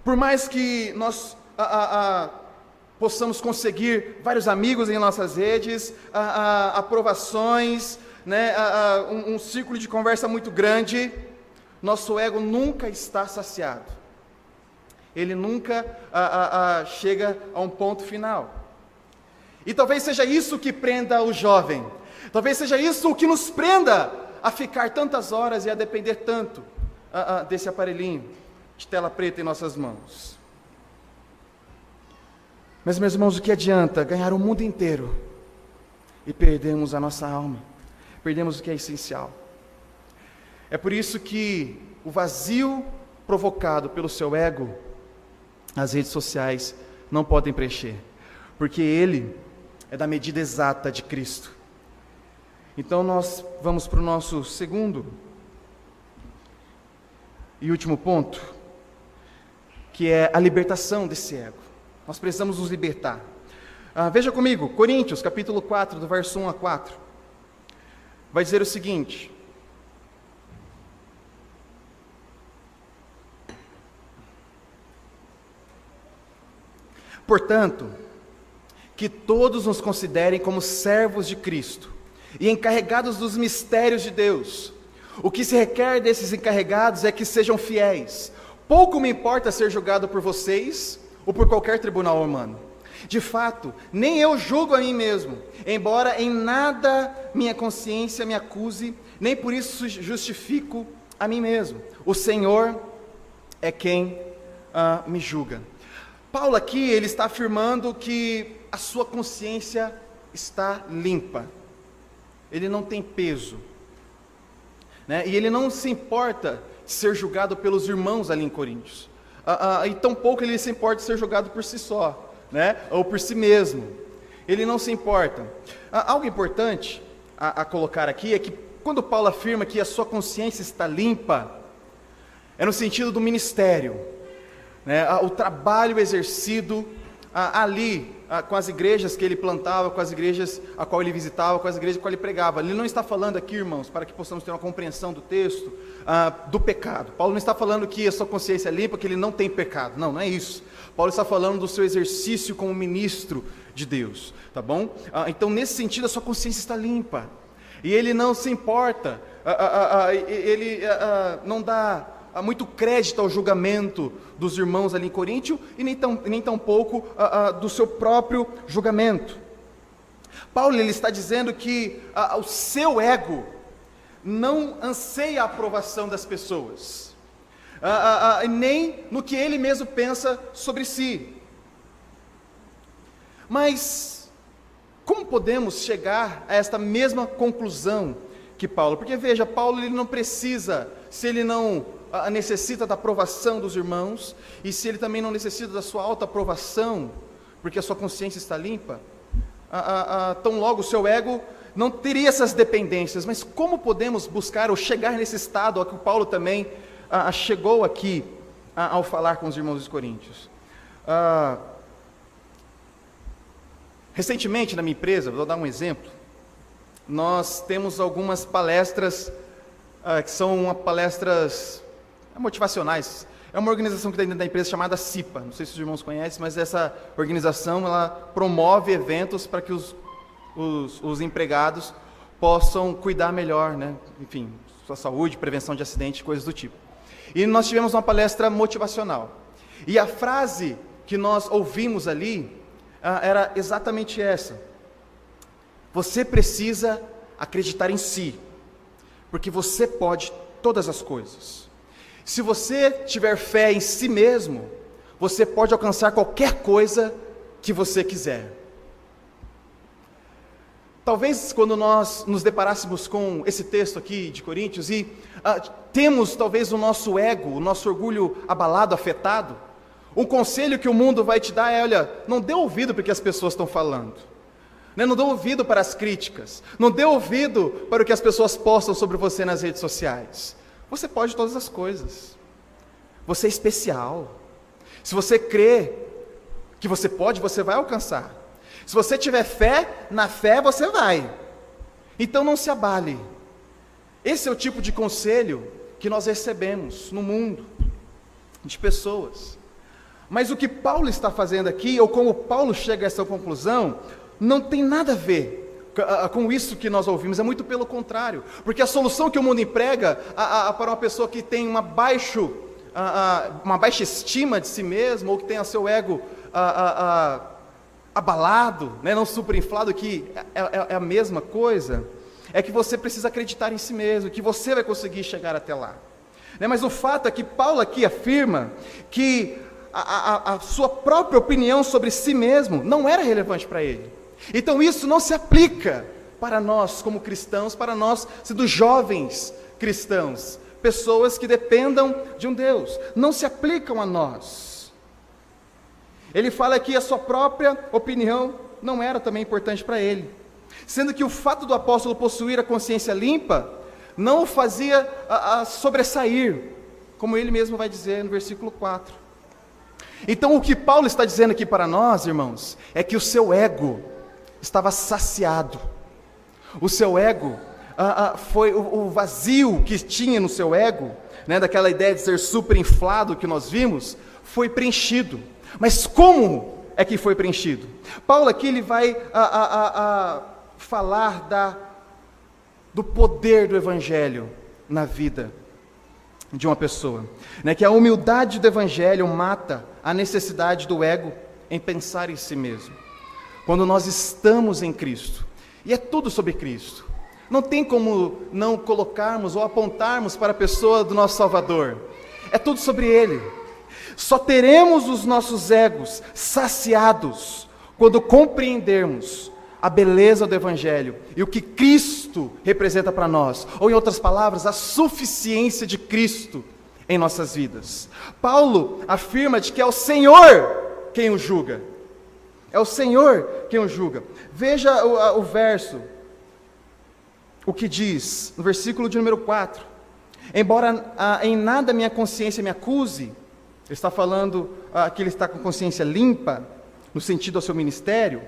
Por mais que nós possamos conseguir vários amigos em nossas redes, aprovações, né, um círculo de conversa muito grande, nosso ego nunca está saciado. Ele nunca chega a um ponto final. E talvez seja isso que prenda o jovem. Talvez seja isso o que nos prenda a ficar tantas horas e a depender tanto desse aparelhinho de tela preta em nossas mãos. Mas, meus irmãos, o que adianta ganhar o mundo inteiro e perdermos a nossa alma? Perdemos o que é essencial. É por isso que o vazio provocado pelo seu ego, as redes sociais não podem preencher, porque ele é da medida exata de Cristo. Então nós vamos para o nosso segundo e último ponto, que é a libertação desse ego. Nós precisamos nos libertar. Veja comigo, Coríntios, capítulo 4, do verso 1 a 4. Vai dizer o seguinte: portanto, que todos nos considerem como servos de Cristo e encarregados dos mistérios de Deus. O que se requer desses encarregados é que sejam fiéis. Pouco me importa ser julgado por vocês ou por qualquer tribunal humano. De fato, nem eu julgo a mim mesmo, embora em nada minha consciência me acuse, nem por isso justifico a mim mesmo. O Senhor é quem me julga. Paulo aqui, ele está afirmando que a sua consciência está limpa. Ele não tem peso, né? E ele não se importa de ser julgado pelos irmãos ali em Coríntios. E tampouco ele se importa de ser julgado por si só, né? Ou por si mesmo. Ele não se importa. Algo importante a colocar aqui é que quando Paulo afirma que a sua consciência está limpa, é no sentido do ministério, né? O trabalho exercido ali, com as igrejas que ele plantava, com as igrejas a qual ele visitava, com as igrejas a qual ele pregava. Ele não está falando aqui, irmãos, para que possamos ter uma compreensão do texto, do pecado. Paulo não está falando que a sua consciência é limpa, que ele não tem pecado. Não, não é isso. Paulo está falando do seu exercício como ministro de Deus, tá bom? Então, nesse sentido, a sua consciência está limpa. E ele não se importa, ele não dá muito crédito ao julgamento dos irmãos ali em Coríntio, e nem tampouco do seu próprio julgamento. Paulo ele está dizendo que o seu ego não anseia a aprovação das pessoas, nem no que ele mesmo pensa sobre si. Mas como podemos chegar a esta mesma conclusão que Paulo? Porque veja, Paulo ele não precisa, se ele não necessita da aprovação dos irmãos, e se ele também não necessita da sua autoaprovação, porque a sua consciência está limpa, tão logo o seu ego não teria essas dependências. Mas como podemos buscar ou chegar nesse estado a que o Paulo também chegou aqui ao falar com os irmãos dos Coríntios? Recentemente na minha empresa, vou dar um exemplo, nós temos algumas palestras que são palestras motivacionais. É uma organização que está dentro da empresa chamada CIPA, não sei se os irmãos conhecem, mas essa organização ela promove eventos para que os empregados possam cuidar melhor, né? Enfim, sua saúde, prevenção de acidentes, coisas do tipo. E nós tivemos uma palestra motivacional, e a frase que nós ouvimos ali era exatamente essa: você precisa acreditar em si, porque você pode todas as coisas. Se você tiver fé em si mesmo, você pode alcançar qualquer coisa que você quiser. Talvez quando nós nos deparássemos com esse texto aqui de Coríntios e temos talvez o nosso ego, o nosso orgulho abalado, afetado, um conselho que o mundo vai te dar é: olha, não dê ouvido para o que as pessoas estão falando, né? Não dê ouvido para as críticas, não dê ouvido para o que as pessoas postam sobre você nas redes sociais. Você pode todas as coisas, você é especial. Se você crê que você pode, você vai alcançar. Se você tiver fé, na fé você vai. Então não se abale. Esse é o tipo de conselho que nós recebemos no mundo, de pessoas. Mas o que Paulo está fazendo aqui, ou como Paulo chega a essa conclusão, não tem nada a ver com isso que nós ouvimos. É muito pelo contrário, porque a solução que o mundo emprega para uma pessoa que tem uma baixa estima de si mesmo, ou que tem o seu ego abalado, né, não superinflado, que é a mesma coisa, é que você precisa acreditar em si mesmo, que você vai conseguir chegar até lá, né? Mas o fato é que Paulo aqui afirma que a sua própria opinião sobre si mesmo não era relevante para ele. Então isso não se aplica para nós como cristãos, para nós sendo jovens cristãos, pessoas que dependam de um Deus, não se aplicam a nós. Ele fala que a sua própria opinião não era também importante para ele, sendo que o fato do apóstolo possuir a consciência limpa não o fazia sobressair, como ele mesmo vai dizer no versículo 4. Então o que Paulo está dizendo aqui para nós, irmãos, é que o seu ego estava saciado. O seu ego, foi o vazio que tinha no seu ego, né, daquela ideia de ser superinflado que nós vimos, foi preenchido. Mas como é que foi preenchido? Paulo aqui ele vai falar do poder do Evangelho na vida de uma pessoa, né, que a humildade do Evangelho mata a necessidade do ego em pensar em si mesmo. Quando nós estamos em Cristo, e é tudo sobre Cristo, não tem como não colocarmos ou apontarmos para a pessoa do nosso Salvador, é tudo sobre Ele. Só teremos os nossos egos saciados quando compreendermos a beleza do Evangelho e o que Cristo representa para nós, ou em outras palavras, a suficiência de Cristo em nossas vidas. Paulo afirma de que é o Senhor quem o julga. É o Senhor quem o julga. Veja o verso, o que diz, no versículo de número 4. Embora em nada minha consciência me acuse, ele está falando que ele está com consciência limpa, no sentido ao seu ministério,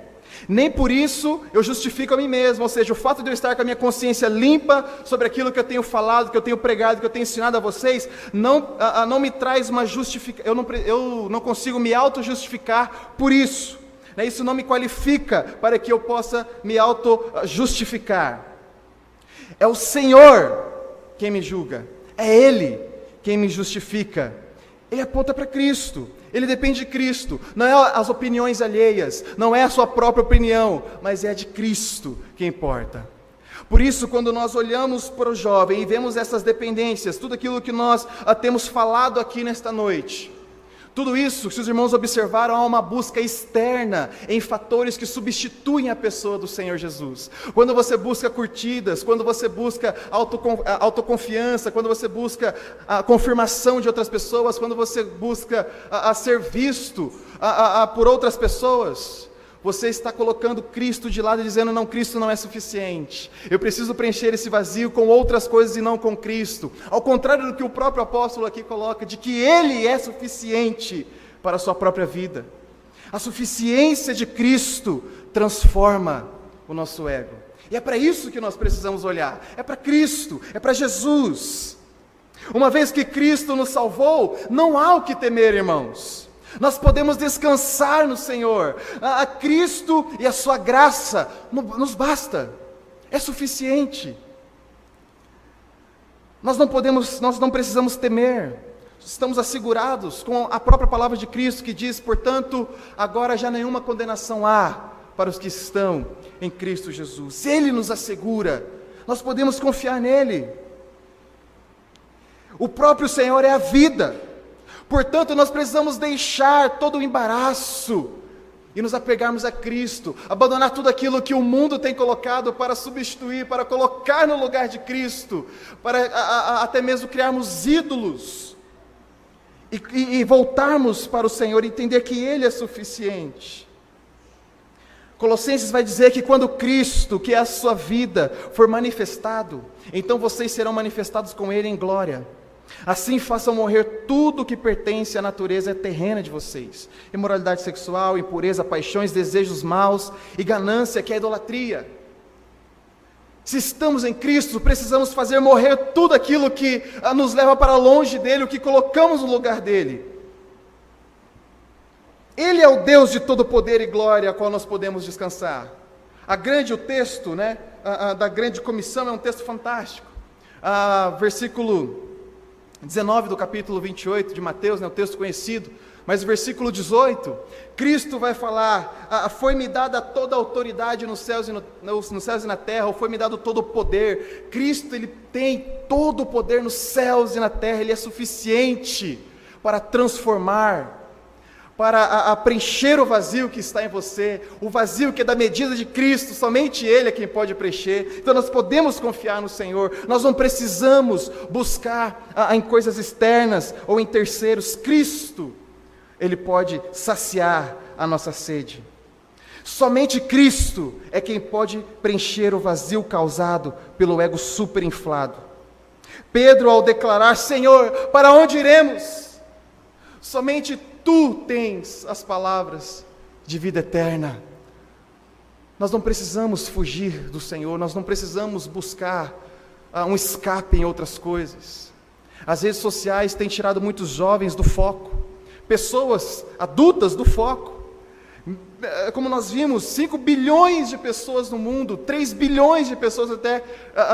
nem por isso eu justifico a mim mesmo, ou seja, o fato de eu estar com a minha consciência limpa sobre aquilo que eu tenho falado, que eu tenho pregado, que eu tenho ensinado a vocês, não me traz uma justificação, eu não consigo me auto-justificar por isso, né? Isso não me qualifica para que eu possa me auto-justificar. É o Senhor quem me julga, é Ele quem me justifica. Ele aponta para Cristo, ele depende de Cristo, não é as opiniões alheias, não é a sua própria opinião, mas é a de Cristo que importa. Por isso, quando nós olhamos para o jovem e vemos essas dependências, tudo aquilo que nós temos falado aqui nesta noite, tudo isso, se os irmãos observaram, há uma busca externa em fatores que substituem a pessoa do Senhor Jesus. Quando você busca curtidas, quando você busca autoconfiança, quando você busca a confirmação de outras pessoas, quando você busca ser visto por outras pessoas, você está colocando Cristo de lado e dizendo, não, Cristo não é suficiente. Eu preciso preencher esse vazio com outras coisas e não com Cristo. Ao contrário do que o próprio apóstolo aqui coloca, de que Ele é suficiente para a sua própria vida. A suficiência de Cristo transforma o nosso ego. E é para isso que nós precisamos olhar. É para Cristo, é para Jesus. Uma vez que Cristo nos salvou, não há o que temer, irmãos. Nós podemos descansar no Senhor. A Cristo e a sua graça nos basta, é suficiente. Nós não precisamos temer, estamos assegurados com a própria palavra de Cristo que diz, portanto, agora já nenhuma condenação há para os que estão em Cristo Jesus. Ele nos assegura, nós podemos confiar nele. O próprio Senhor é a vida. Portanto, nós precisamos deixar todo o embaraço e nos apegarmos a Cristo, abandonar tudo aquilo que o mundo tem colocado para substituir, para colocar no lugar de Cristo, para até mesmo criarmos ídolos e voltarmos para o Senhor e entender que Ele é suficiente. Colossenses vai dizer que quando Cristo, que é a sua vida, for manifestado, então vocês serão manifestados com Ele em glória. Assim façam morrer tudo que pertence à natureza terrena de vocês: imoralidade sexual, impureza, paixões, desejos maus e ganância, que é a idolatria. Se estamos em Cristo, precisamos fazer morrer tudo aquilo que nos leva para longe dEle, o que colocamos no lugar dEle. Ele é o Deus de todo poder e glória, a qual nós podemos descansar. O texto, né, da grande comissão é um texto fantástico. Versículo 19 do capítulo 28 de Mateus, né, o texto conhecido, mas o versículo 18, Cristo vai falar, foi-me dada toda a autoridade nos céus e na terra, ou foi-me dado todo o poder. Cristo, Ele tem todo o poder nos céus e na terra, Ele é suficiente para transformar, para preencher o vazio que está em você, o vazio que é da medida de Cristo, somente Ele é quem pode preencher. Então nós podemos confiar no Senhor, nós não precisamos buscar em coisas externas ou em terceiros. Cristo, Ele pode saciar a nossa sede. Somente Cristo é quem pode preencher o vazio causado pelo ego superinflado. Pedro, ao declarar, Senhor, para onde iremos? Somente Tu tens as palavras de vida eterna. Nós não precisamos fugir do Senhor, nós não precisamos buscar um escape em outras coisas. As redes sociais têm tirado muitos jovens do foco, pessoas adultas do foco. Como nós vimos, 5 bilhões de pessoas no mundo, 3 bilhões de pessoas até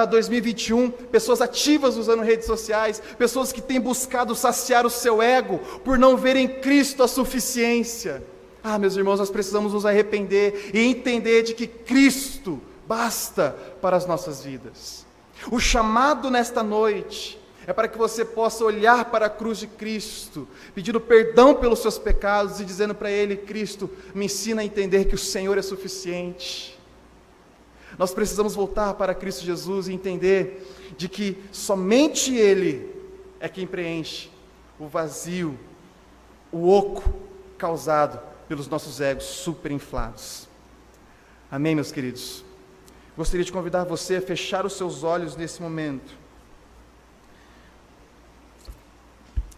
2021, pessoas ativas usando redes sociais, pessoas que têm buscado saciar o seu ego, por não verem Cristo a suficiência. Meus irmãos, nós precisamos nos arrepender e entender de que Cristo basta para as nossas vidas. O chamado nesta noite é para que você possa olhar para a cruz de Cristo, pedindo perdão pelos seus pecados e dizendo para Ele, Cristo, me ensina a entender que o Senhor é suficiente. Nós precisamos voltar para Cristo Jesus e entender de que somente Ele é quem preenche o vazio, o oco causado pelos nossos egos superinflados. Amém, meus queridos? Gostaria de convidar você a fechar os seus olhos nesse momento.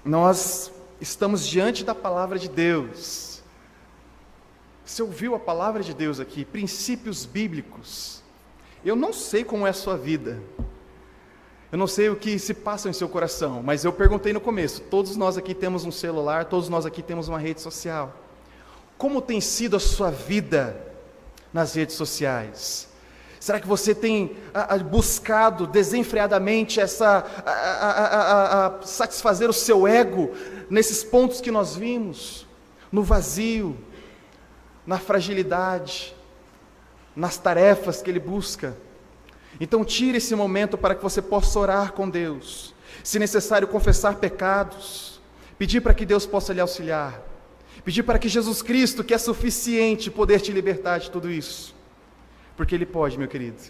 Nós estamos diante da palavra de Deus. Você ouviu a palavra de Deus aqui, princípios bíblicos. Eu não sei como é a sua vida. Eu não sei o que se passa em seu coração, mas eu perguntei no começo, todos nós aqui temos um celular, todos nós aqui temos uma rede social. Como tem sido a sua vida nas redes sociais? Será que você tem buscado desenfreadamente satisfazer o seu ego nesses pontos que nós vimos? No vazio, na fragilidade, nas tarefas que Ele busca? Então tire esse momento para que você possa orar com Deus, se necessário confessar pecados, pedir para que Deus possa lhe auxiliar, pedir para que Jesus Cristo, que é suficiente, poder te libertar de tudo isso, porque Ele pode, meu querido.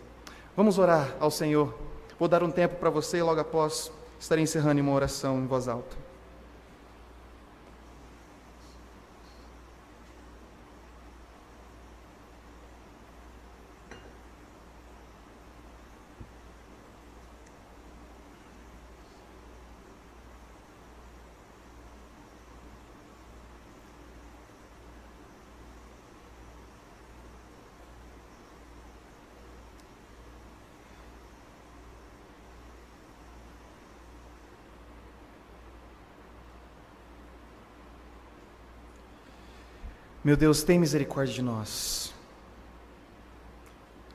Vamos orar ao Senhor. Vou dar um tempo para você e logo após estarei encerrando em uma oração em voz alta. Meu Deus, tem misericórdia de nós.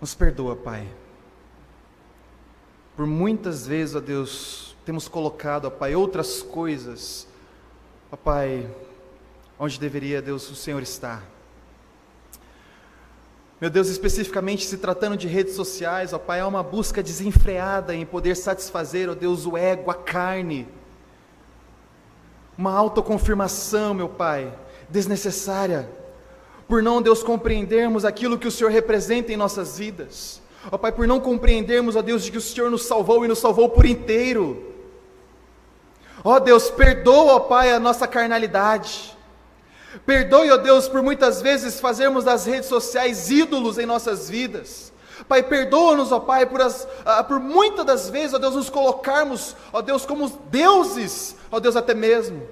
Nos perdoa, Pai. Por muitas vezes, ó Deus, temos colocado, ó Pai, outras coisas, ó Pai, onde deveria, Deus, o Senhor estar. Meu Deus, especificamente se tratando de redes sociais, ó Pai, há uma busca desenfreada em poder satisfazer, ó Deus, o ego, a carne. Uma autoconfirmação, meu Pai, desnecessária. Por não, Deus, compreendermos aquilo que o Senhor representa em nossas vidas. Ó Pai, por não compreendermos, ó Deus, de que o Senhor nos salvou e nos salvou por inteiro. Ó Deus, perdoa, ó Pai, a nossa carnalidade. Perdoe, ó Deus, por muitas vezes fazermos das redes sociais ídolos em nossas vidas. Pai, perdoa-nos, ó Pai, por muitas das vezes, ó Deus, nos colocarmos, ó Deus, como deuses, ó Deus, até mesmo.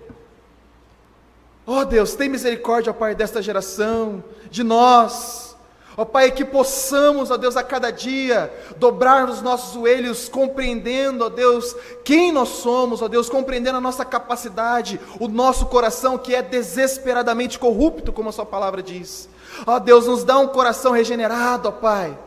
Ó Deus, tem misericórdia, ó Pai, desta geração, de nós. Ó Pai, que possamos, ó Deus, a cada dia, dobrar os nossos joelhos, compreendendo, ó Deus, quem nós somos, ó Deus, compreendendo a nossa capacidade, o nosso coração que é desesperadamente corrupto, como a sua palavra diz. Ó Deus, nos dá um coração regenerado, ó Pai.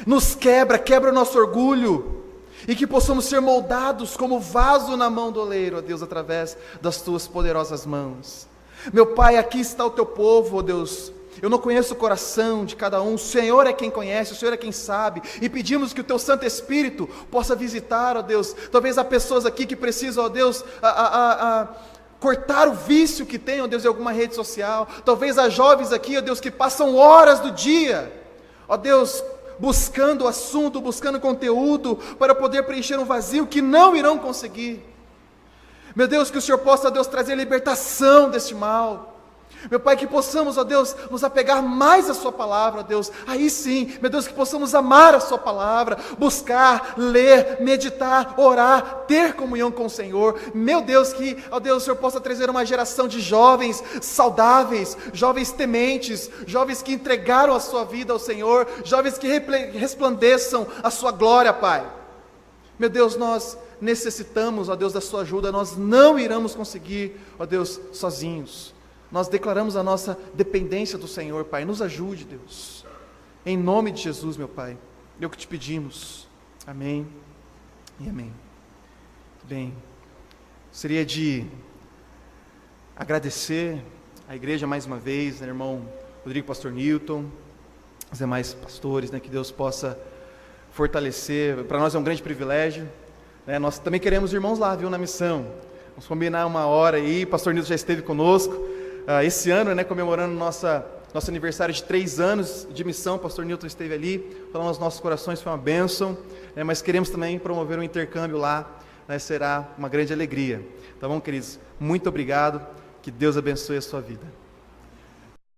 Nos quebra o nosso orgulho, e que possamos ser moldados como vaso na mão do oleiro, ó Deus, através das tuas poderosas mãos. Meu Pai, aqui está o teu povo, ó Deus. Eu não conheço o coração de cada um, o Senhor é quem conhece, o Senhor é quem sabe, e pedimos que o teu Santo Espírito possa visitar, ó Deus. Talvez há pessoas aqui que precisam, ó Deus, cortar o vício que tem, ó Deus, em alguma rede social. Talvez há jovens aqui, ó Deus, que passam horas do dia, ó Deus, buscando assunto, buscando conteúdo, para poder preencher um vazio que não irão conseguir. Meu Deus, que o Senhor possa, ó Deus, trazer libertação deste mal. Meu Pai, que possamos, ó Deus, nos apegar mais à sua palavra, ó Deus. Aí sim, meu Deus, que possamos amar a sua palavra, buscar, ler, meditar, orar, ter comunhão com o Senhor. Meu Deus, que, ó Deus, o Senhor possa trazer uma geração de jovens saudáveis, jovens tementes, jovens que entregaram a sua vida ao Senhor, jovens que resplandeçam a sua glória, Pai. Meu Deus, nós necessitamos, ó Deus, da sua ajuda. Nós não iremos conseguir, ó Deus, sozinhos. Nós declaramos a nossa dependência do Senhor, Pai. Nos ajude, Deus. Em nome de Jesus, meu Pai. É o que te pedimos. Amém e amém. Muito bem. Gostaria de agradecer a igreja mais uma vez, né, irmão Rodrigo, pastor Newton, os demais pastores, né, que Deus possa fortalecer. Para nós é um grande privilégio. Né, nós também queremos irmãos lá, viu, na missão. Vamos combinar uma hora aí. O pastor Newton já esteve conosco. Esse ano, né, comemorando nosso aniversário de 3 anos de missão, o pastor Newton esteve ali, falando aos nossos corações, foi uma bênção, né, mas queremos também promover um intercâmbio lá, né, será uma grande alegria. Tá bom, queridos? Muito obrigado, que Deus abençoe a sua vida.